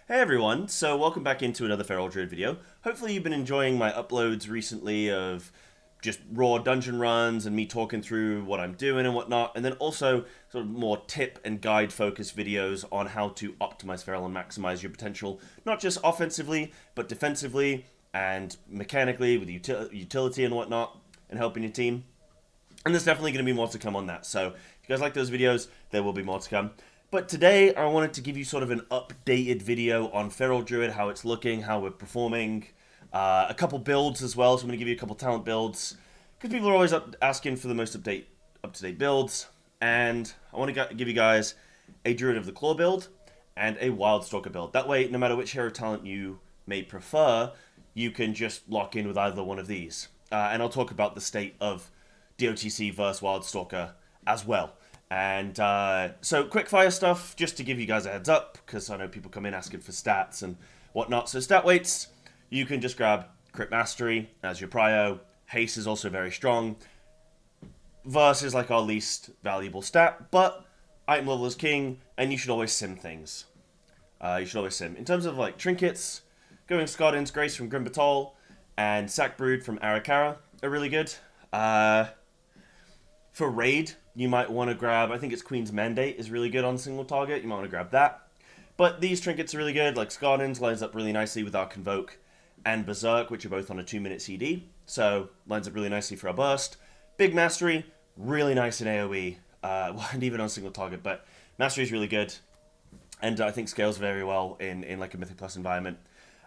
Hey everyone, so welcome back into another Feral Druid video. Hopefully you've been enjoying my uploads recently of just raw dungeon runs and me talking through what I'm doing and whatnot, and then also sort of more tip and guide focused videos on how to optimize Feral and maximize your potential, not just offensively, but defensively and mechanically with utility and whatnot, and helping your team. And there's definitely going to be more to come on that, so if you guys like those videos, there will be more to come. But today, I wanted to give you sort of an updated video on Feral Druid, how it's looking, how we're performing, a couple builds as well, so I'm going to give you a couple talent builds, because people are always asking for the most up-to-date builds, and I want to give you guys a Druid of the Claw build and a Wildstalker build. That way, no matter which hero talent you may prefer, you can just lock in with either one of these. And I'll talk about the state of DOTC versus Wildstalker as well. And so quickfire stuff, just to give you guys a heads up, because I know people come in asking for stats and whatnot. So stat weights, you can just grab Crit Mastery as your prio. Haste is also very strong. Verse is like our least valuable stat, but item level is king, and you should always sim things. You should always sim. In terms of like trinkets, going Scardin's Grace from Grim Batol and Sack Brood from Arakara are really good. For raid, you might want to grab, I think it's Queen's Mandate is really good on single target. You might want to grab that. But these trinkets are really good, like Scardin's lines up really nicely with our Convoke and Berserk, which are both on a 2-minute CD. So, lines up really nicely for our burst. Big Mastery, really nice in AoE, and even on single target, but Mastery is really good. And I think scales very well in like a Mythic Plus environment.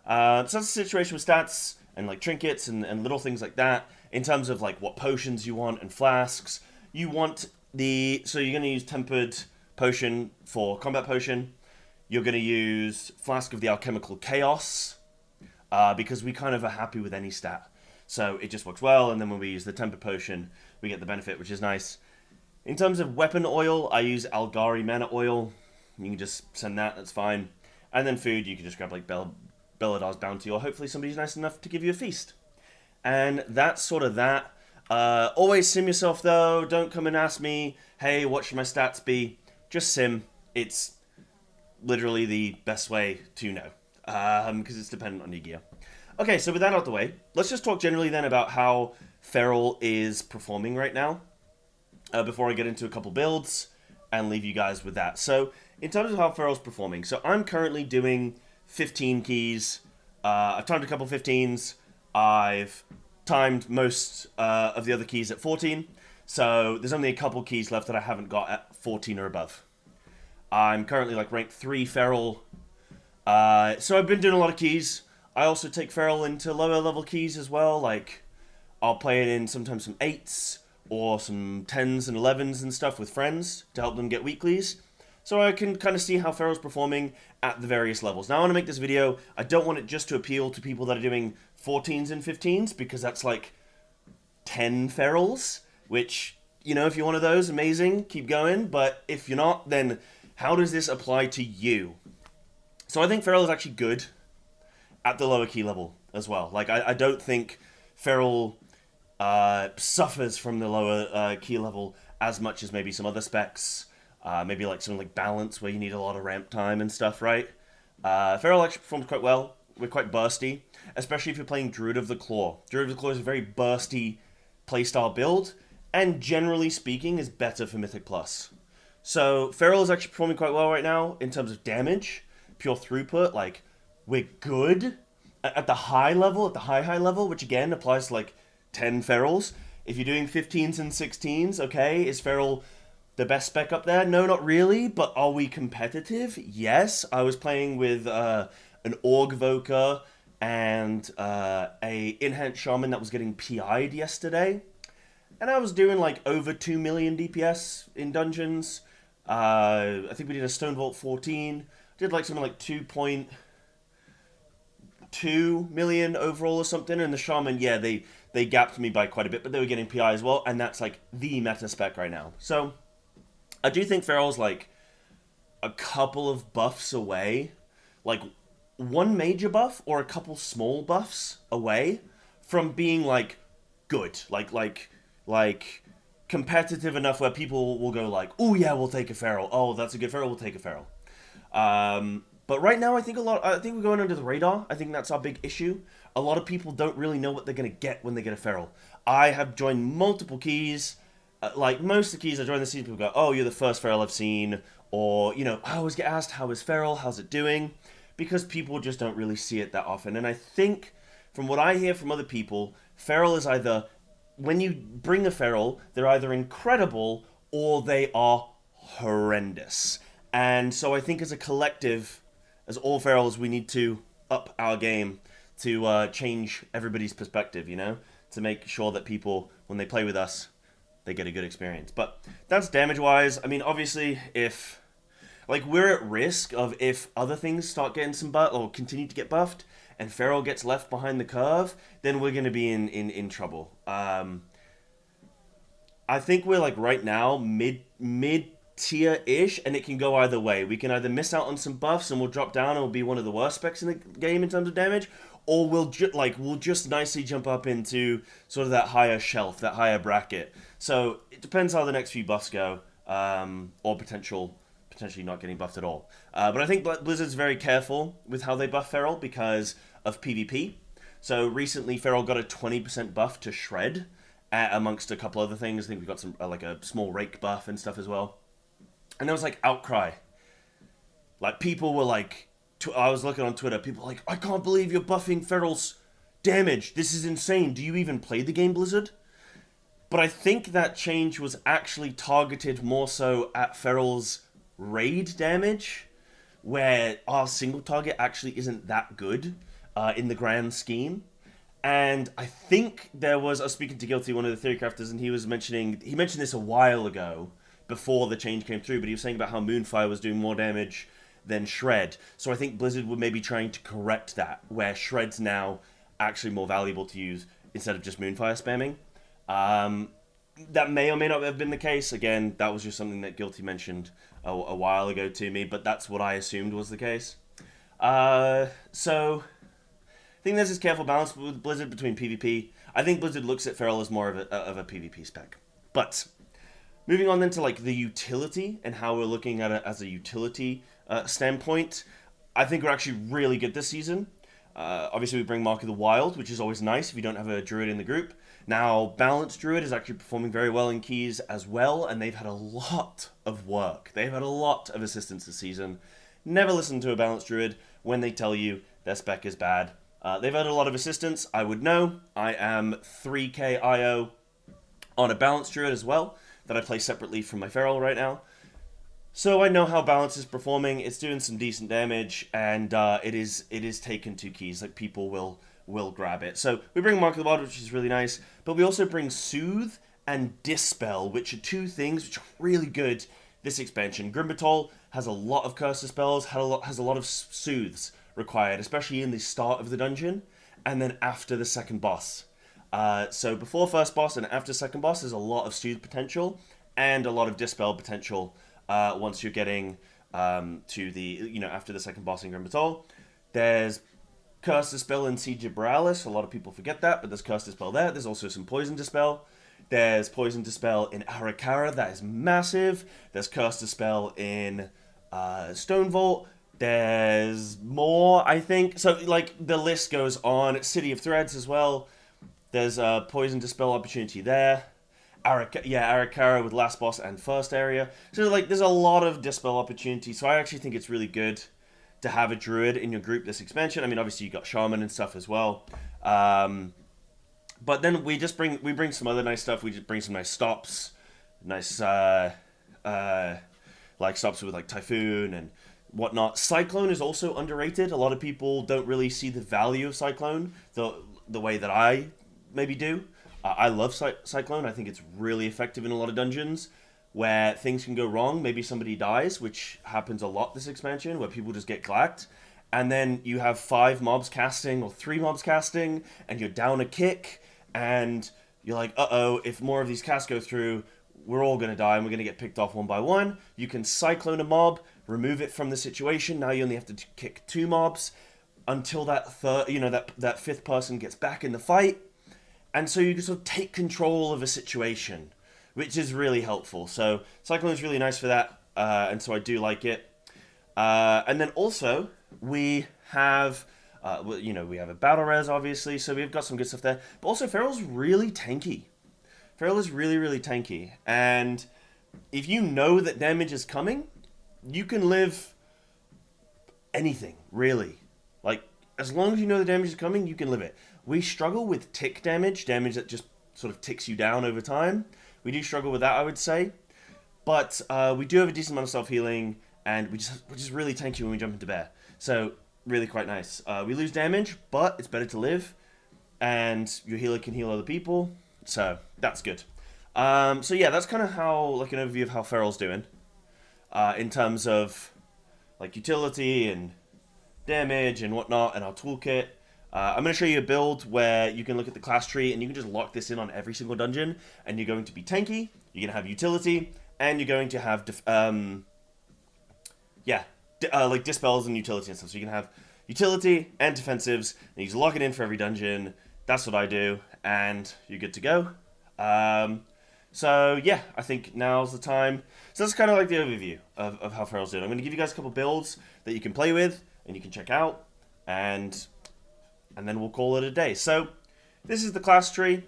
So that's the situation with stats and like trinkets and little things like that. In terms of like what potions you want and flasks, you want so you're going to use Tempered Potion for Combat Potion. You're going to use Flask of the Alchemical Chaos, because we kind of are happy with any stat. So it just works well, and then when we use the Tempered Potion, we get the benefit, which is nice. In terms of weapon oil, I use Algari Mana Oil. You can just send that, that's fine. And then food, you can just grab like Belladar's Bounty, or hopefully somebody's nice enough to give you a feast. And that's sort of that. Always sim yourself though. Don't come and ask me, hey, what should my stats be? Just sim. It's literally the best way to know, because it's dependent on your gear. Okay, so with that out of the way, let's just talk generally then about how Feral is performing right now, before I get into a couple builds and leave you guys with that. So in terms of how Feral's performing, so I'm currently doing 15 keys. I've timed a couple 15s. I've timed most of the other keys at 14, so there's only a couple keys left that I haven't got at 14 or above. I'm currently like ranked 3 Feral, so I've been doing a lot of keys. I also take Feral into lower level keys as well, like I'll play it in sometimes some 8s or some 10s and 11s and stuff with friends to help them get weeklies. So I can kind of see how Feral's performing at the various levels. Now I want to make this video, I don't want it just to appeal to people that are doing 14s and 15s, because that's like 10 Ferals, which, you know, if you're one of those, amazing, keep going. But if you're not, then how does this apply to you? So I think Feral is actually good at the lower key level as well. Like, I don't think Feral suffers from the lower key level as much as maybe some other specs. Maybe like something like Balance, where you need a lot of ramp time and stuff, right? Feral actually performs quite well. We're quite bursty, especially if you're playing Druid of the Claw. Druid of the Claw is a very bursty playstyle build, and generally speaking is better for Mythic Plus. So Feral is actually performing quite well right now in terms of damage, pure throughput. Like, we're good at the high level, high level, which again applies to like 10 Ferals. If you're doing 15s and 16s, okay, is Feral the best spec up there? No, not really, but are we competitive? Yes. I was playing with an Orgvoker and a Enhanced Shaman that was getting PI'd yesterday, and I was doing like over 2 million DPS in dungeons. I think we did a Stonevault 14, did like something like 2.2 million overall or something, and the Shaman, yeah, they gapped me by quite a bit, but they were getting PI as well, and that's like the meta spec right now. So I do think Feral's like a couple of buffs away, like one major buff or a couple small buffs away from being like good, like competitive enough where people will go like, oh yeah, we'll take a Feral. Oh, that's a good Feral, we'll take a Feral. But right now, I think we're going under the radar. I think that's our big issue. A lot of people don't really know what they're going to get when they get a feral. I have joined multiple keys. Like, most of the keys I join the season, people go, oh, you're the first feral I've seen. Or, you know, I always get asked, how is feral? How's it doing? Because people just don't really see it that often. And I think, from what I hear from other people, feral is either, when you bring a feral, they're either incredible or they are horrendous. And so I think as a collective, as all ferals, we need to up our game to change everybody's perspective, you know? To make sure that people, when they play with us, they get a good experience. But that's damage-wise. I mean, obviously, if... Like, we're at risk of if other things start getting some buff, or continue to get buffed, and feral gets left behind the curve, then we're going to be in trouble. I think we're, like, right now, mid-tier-ish, and it can go either way. We can either miss out on some buffs, and we'll drop down, and we'll be one of the worst specs in the game in terms of damage, or we'll just nicely jump up into sort of that higher shelf, that higher bracket. So it depends how the next few buffs go, or potentially not getting buffed at all. But I think Blizzard's very careful with how they buff feral because of PvP. So recently, feral got a 20% buff to shred, amongst a couple other things. I think we got some like a small rake buff and stuff as well. And there was like outcry. Like people were like, I was looking on Twitter, people were like, I can't believe you're buffing feral's damage. This is insane. Do you even play the game, Blizzard? But I think that change was actually targeted more so at feral's raid damage, where our single target actually isn't that good in the grand scheme. And I think I was speaking to Guilty, one of the theory crafters, and he mentioned this a while ago, before the change came through, but he was saying about how Moonfire was doing more damage than Shred. So I think Blizzard were maybe trying to correct that, where Shred's now actually more valuable to use instead of just Moonfire spamming. That may or may not have been the case. Again, that was just something that Guilty mentioned a while ago to me, but that's what I assumed was the case. So I think there's this careful balance with Blizzard between PvP. I think Blizzard looks at feral as more of a PvP spec. But moving on then to like the utility and how we're looking at it as a utility standpoint, I think we're actually really good this season. Obviously, we bring Mark of the Wild, which is always nice if you don't have a Druid in the group. Now, Balanced Druid is actually performing very well in keys as well, and they've had a lot of work. They've had a lot of assistance this season. Never listen to a Balanced Druid when they tell you their spec is bad. They've had a lot of assistance. I would know. I am 3k IO on a Balanced Druid as well, that I play separately from my Feral right now. So I know how Balance is performing. It's doing some decent damage, and it is taken 2 keys. Like, people will grab it. So we bring Mark of the Wild, which is really nice, but we also bring Soothe and Dispel, which are 2 things which are really good this expansion. Grimbatol has a lot of Curse spells, has a lot of Soothes required, especially in the start of the dungeon, and then after the second boss. So before first boss and after second boss, there's a lot of Soothe potential, and a lot of Dispel potential once you're getting to the, after the second boss in Grimbatol. There's Curse Dispel in Siege of Borealis. A lot of people forget that, but there's Curse Dispel there. There's also some Poison Dispel. There's Poison Dispel in Arakara. That is massive. There's Curse Dispel in Stone Vault. There's more, I think. So, like, the list goes on. City of Threads as well. There's a Poison Dispel opportunity there. Arakara with last boss and first area. So, like, there's a lot of Dispel opportunities. So I actually think it's really good to have a Druid in your group this expansion. I mean, obviously you got Shaman and stuff as well. But then we bring some other nice stuff. We just bring some nice stops. Nice, like stops with like Typhoon and whatnot. Cyclone is also underrated. A lot of people don't really see the value of Cyclone the way that I maybe do. I love Cyclone. I think it's really effective in a lot of dungeons where things can go wrong. Maybe somebody dies, which happens a lot this expansion, where people just get clacked. And then you have 5 mobs casting or 3 mobs casting, and you're down a kick, and you're like, uh-oh, if more of these casts go through, we're all going to die, and we're going to get picked off one by one. You can Cyclone a mob, remove it from the situation. Now you only have to kick 2 mobs until that third, that 5th person gets back in the fight. And so you can sort of take control of a situation, which is really helpful. So Cyclone is really nice for that, and so I do like it. And then also, we have, you know, we have a battle res, obviously, so we've got some good stuff there. But also, Feral's really tanky. Feral is really, really tanky. And if you know that damage is coming, you can live anything, really. Like, as long as you know the damage is coming, you can live it. We struggle with tick damage that just sort of ticks you down over time. We do struggle with that, I would say. But we do have a decent amount of self-healing, and we're just really tanky when we jump into bear. So, really quite nice. We lose damage, but it's better to live, and your healer can heal other people, so that's good. So yeah, that's kind of how, like, an overview of how Feral's doing, in terms of, like, utility and damage and whatnot, and our toolkit. I'm going to show you a build where you can look at the class tree, and you can just lock this in on every single dungeon, and you're going to be tanky, you're going to have utility, and you're going to have, like dispels and utility and stuff. So you can have utility and defensives, and you just lock it in for every dungeon. That's what I do, and you're good to go. So yeah, I think now's the time. So that's kind of like the overview of how Feral's doing. I'm going to give you guys a couple builds that you can play with and you can check out, and then we'll call it a day. So this is the class tree.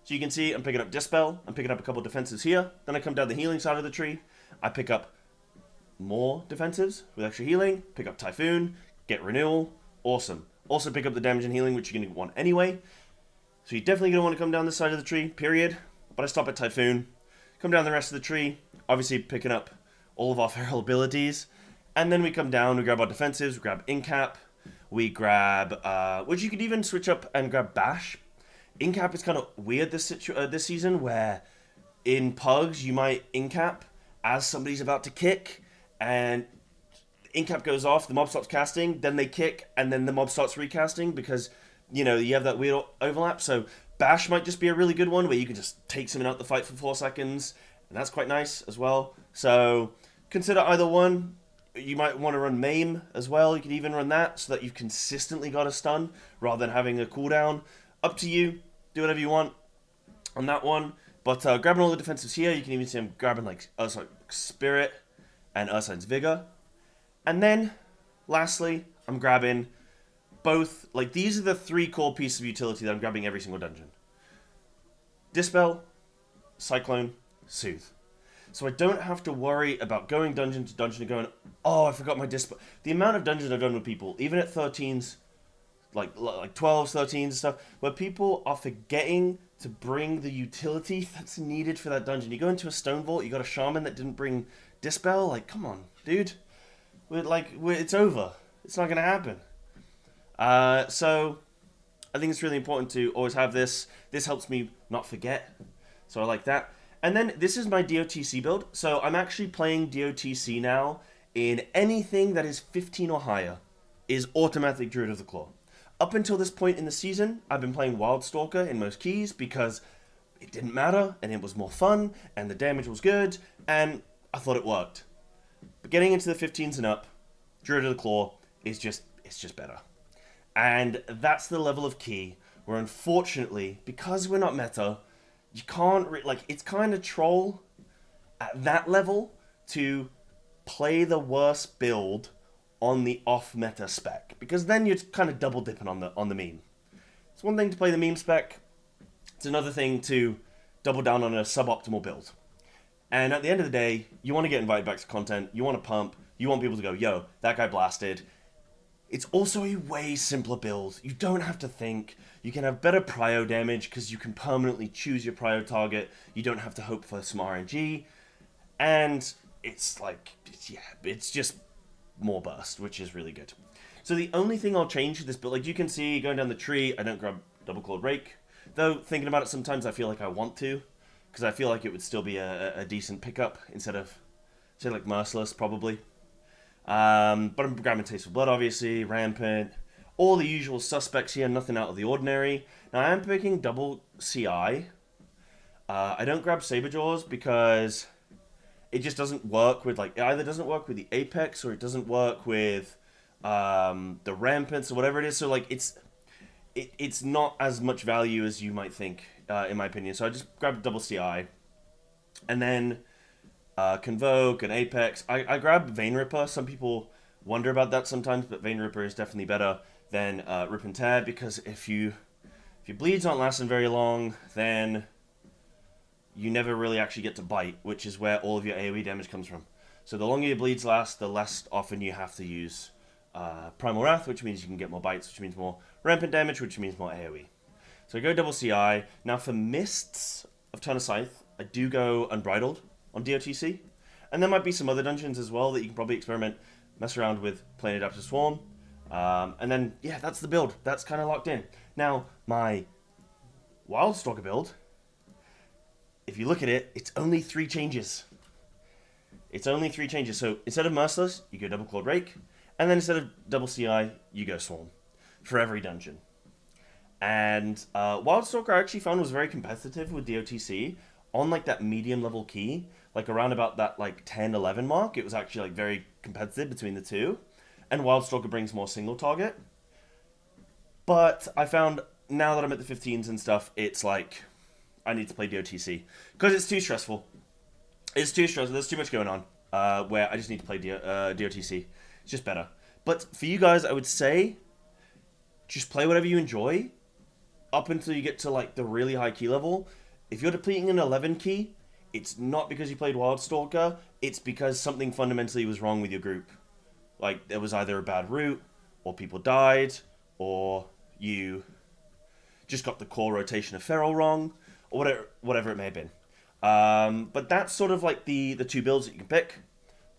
So you can see I'm picking up Dispel, I'm picking up a couple defensives here, then I come down the healing side of the tree, I pick up more defensives with extra healing, pick up Typhoon, get Renewal, awesome. Also pick up the damage and healing, which you're going to want anyway. So you're definitely going to want to come down this side of the tree, period. But I stop at Typhoon, come down the rest of the tree, obviously picking up all of our Feral abilities, and then we come down, we grab our defensives, we grab Incap, we grab, which you could even switch up and grab Bash. Incap is kind of weird this season, where in Pugs you might Incap as somebody's about to kick, and Incap goes off, the mob stops casting, then they kick, and then the mob starts recasting, because, you know, you have that weird overlap. So Bash might just be a really good one, where you can just take someone out the fight for 4 seconds, and that's quite nice as well. So consider either one. You might want to run Maim as well. You can even run that, so that you've consistently got a stun, rather than having a cooldown. Up to you. Do whatever you want on that one. But grabbing all the defensives here, you can even see I'm grabbing, like, Spirit and Ursine's Vigor. And then, lastly, I'm grabbing both, like, these are the 3 core pieces of utility that I'm grabbing every single dungeon. Dispel, Cyclone, Soothe. So I don't have to worry about going dungeon to dungeon and going, oh, I forgot my Dispel. The amount of dungeons I've done with people, even at 13s, like 12s, 13s and stuff, where people are forgetting to bring the utility that's needed for that dungeon. You go into a Stone Vault, you got a Shaman that didn't bring Dispel, like, come on, dude. It's over. It's not going to happen. So I think it's really important to always have this. This helps me not forget. So I like that. And then this is my DOTC build. So I'm actually playing DOTC now in anything that is 15 or higher is automatic Druid of the Claw. Up until this point in the season, I've been playing Wildstalker in most keys because it didn't matter and it was more fun and the damage was good and I thought it worked. But getting into the 15s and up, Druid of the Claw is just better. And that's the level of key where, unfortunately, because we're not meta, you can't it's kind of troll at that level to play the worst build on the off meta spec, because then you're kind of double dipping on the meme. It's one thing to play the meme spec, it's another thing to double down on a suboptimal build. And at the end of the day, you want to get invited back to content, you want to pump, you want people to go, yo, that guy blasted. It's also a way simpler build. You don't have to think. You can have better prio damage because you can permanently choose your prio target. You don't have to hope for some RNG. And it's just more burst, which is really good. So the only thing I'll change to this build, like you can see going down the tree, I don't grab Double Clawed Rake. Though, thinking about it, sometimes I feel like I want to, because I feel like it would still be a decent pickup instead of, say, like Merciless, probably. But I'm grabbing Taste of Blood, obviously, Rampant, all the usual suspects here, nothing out of the ordinary. Now, I am picking double CI. I don't grab Saberjaws because it just doesn't work with, like, it either doesn't work with the Apex or it doesn't work with the Rampants or whatever it is. So, like, it's not as much value as you might think, in my opinion. So I just grabbed double CI. And then Convoke and Apex. I grab Vein Ripper. Some people wonder about that sometimes, but Vein Ripper is definitely better than Rip and Tear, because if your bleeds aren't lasting very long, then you never really actually get to bite, which is where all of your AoE damage comes from. So the longer your bleeds last, the less often you have to use Primal Wrath, which means you can get more bites, which means more rampant damage, which means more AoE. So I go double CI. Now for Mists of Turn of Scythe, I do go Unbridled on DOTC. And there might be some other dungeons as well that you can probably experiment, mess around with Plane Adaptive Swarm. And then, yeah, that's the build. That's kind of locked in. Now, my Wildstalker build, if you look at it, it's only 3 changes. It's only 3 changes. So instead of Merciless, you go Double Clawed Rake. And then instead of double CI, you go Swarm for every dungeon. And Wildstalker I actually found was very competitive with DOTC on like that medium level key, like around about that like 10-11 mark. It was actually like very competitive between the two. And Wildstalker brings more single target. But I found now that I'm at the 15s and stuff, it's like I need to play DOTC because it's too stressful. It's too stressful. There's too much going on where I just need to play DOTC. It's just better. But for you guys, I would say just play whatever you enjoy up until you get to like the really high key level. If you're depleting an 11 key, it's not because you played Wildstalker. It's because something fundamentally was wrong with your group. Like there was either a bad route, or people died, or you just got the core rotation of Feral wrong, or whatever it may have been. But that's sort of like the 2 builds that you can pick.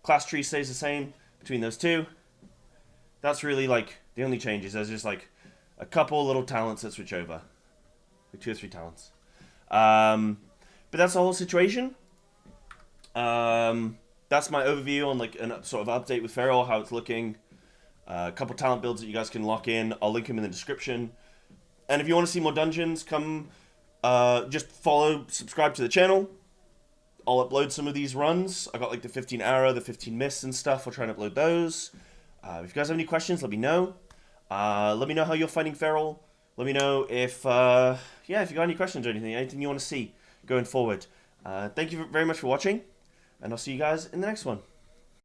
Class tree stays the same between those 2. That's really like the only changes. There's just like a couple little talents that switch over, like 2 or 3 talents. But that's the whole situation. That's my overview on like a sort of update with Feral, how it's looking. A couple talent builds that you guys can lock in. I'll link them in the description. And if you want to see more dungeons, come just subscribe to the channel. I'll upload some of these runs. I got like the 15 Arrow, the 15 Mists and stuff. I'll try and upload those. If you guys have any questions, let me know. Let me know how you're finding Feral. Let me know if if you got any questions or anything you want to see going forward. Thank you very much for watching, and I'll see you guys in the next one.